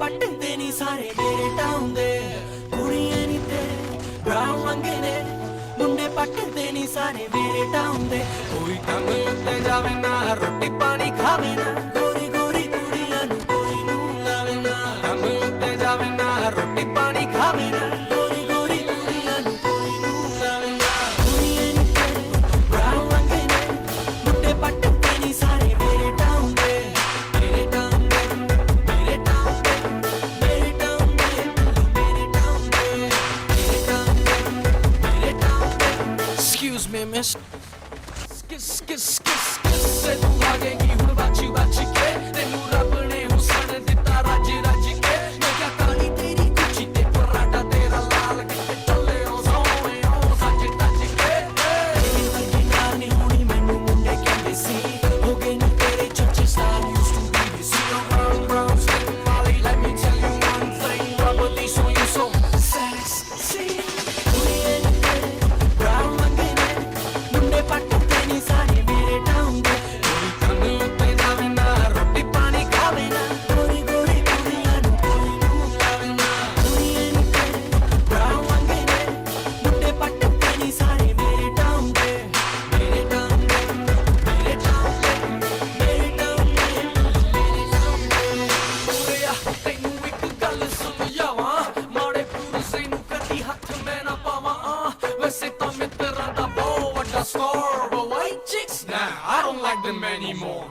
ਪੱਟਦੇ ਨੀ ਸਾਰੇ ਮੇਰੇ ਟਾਊਨ ਦੇ ਕੁੜੀਆਂ ਨੀ ਤੇਰੇ ਬਰਾਊਨ ਰੰਗੇ ਨੇ ਮੁੰਡੇ ਪੱਟਦੇ ਨੀ ਸਾਰੇ ਮੇਰੇ ਟਾਊਨ ਦੇ ਕੋਈ ਕੰਮ ਉੱਤੇ ਜਾਵੇ ਨਾ ਰੋਟੀ ਪਾਣੀ ਖਾਵੇ ਨਾ ਗੋਰੀ ਗੋਰੀ ਕੁੜੀਆਂ ਨੂੰ ਕੋਈ ਨੂੰ ਲਾਵੇ ਨਾ ਕੰਮ ਉੱਤੇ ਜਾਵੇ ਨਾ ਰੋਟੀ ਪਾਣੀ ਖਾਵੇ ਨਾ ਗੋਰੀ ਗੋਰੀ ਕੁੜੀਆਂ ਨੂੰ ਕੋਈ ਨੂੰ ਲਾਵੇ ਨਾ ਕੁੜੀਆਂ ਨੀ ਤੇਰੇ ਬਰਾਊਨ ਰੰਗੇ ਨੇ ਮੁੰਡੇ ਪੱਟਦੇ ਨੀ ਸਾਰੇ ਮੇਰੇ ਟਾਊਨ ਦੇ ਮੇਰੇ ਟਾਊਨ ਦੇ ਮੇਰੇ ਟਾਊਨ ਦੇ ਮੇਰੇ ਟਾਊਨ ਦੇ ਮੇਰੇ ਟਾਊਨ ਦੇ ਮੇਰੇ ਟਾਊਨ ਦੇ ਮੇਰੇ ਟਾਊਨ ਦੇ Excuse me miss ਸੇ ਤੂੰ ਲਾਗੇਗੀ ਹੁਣ ਬਾਚੀ ਬਾਚੀ ਕੇ ਤੈਨੂੰ ਰੱਬ ਨੇ ਹੁਸਨ ਦਿੱਤਾ ਰੱਜ ਰੱਜ ਕੇ ਮੈਂ ਕਿਆ ਕਾਲੀ ਤੇਰੀ ਕੁਚੀ ਤੇ ਪਰਾਟਾ ਤੇਰਾ ਲਾਲ ਕਿਤੇ ਚੱਲੇ ਉਹ ਸੋਹਣੇ ਉਹ ਸੱਜ ਤੱਜ ਕੇ ਤੇਰੀ ਵਰਗੀ ਨਾਲ ਨਹੀਂ ਹੋਣੀ ਮੈਨੂੰ ਮੁੰਡੇ ਕਹਿੰਦੇ ਸੀ ਹੋ ਗਏ ਨੀ ਤੇਰੇ ਚਰਚੇ ਸਾਰ used to be the see brown brown skin Molly let me tell you one thing rubber these on you so sexy ਕੁੜੀਆਂ ਨੀ ਤੇਰੇ brown ਰੰਗੇ ਨੇ ਮੁੰਡੇ ਪੱਟਦੇ ਨੀ ਸਾਰੇ ਮੇਰੇ ਟਾਊਨ ਦੇ ਕੋਈ ਕੰਮ ਉੱਤੇ ਜਾਵੇ ਨਾ ਰੋਟੀ ਪਾਣੀ ਖਾਵੇ ਨਾ ਗੋਰੀ ਗੋਰੀ ਕੁੜੀਆਂ ਨੂੰ ਕੋਈ ਨੂੰ ਲਾਵੇ ਨਾ ਕੁੜੀਆਂ ਨੀ ਤੇਰੇ ਬਰਾਊਨ ਰੰਗੇ ਨੇ ਮੁੰਡੇ ਪੱਟਦੇ ਨੀ ਸਾਰੇ ਮੇਰੇ ਟਾਊਨ ਦੇ ਮੇਰੇ ਟਾਊਨ ਦੇ ਮੇਰੇ ਟਾਊਨ ਦੇ ਮੇਰੇ ਟਾਊਨ ਦੇ ਮੇਰੇ ਟਾਊਨ ਦੇ ਓਏ ਆ ਤੈਨੂੰ ਇੱਕ ਗੱਲ ਸਮਝਾਵਾਂ ਮਾੜੇ ਪੁਰਸੇ ਨੂੰ ਕਦੀ ਹੱਥ ਮੈਂ ਨਾ ਪਾਵਾਂ ਵੈਸੇ ਤਾਂ ਮਿੱਤਰਾਂ ਦਾ ਬਹੁਤ ਵੱਡਾ score but white chicks nah I don't like them anymore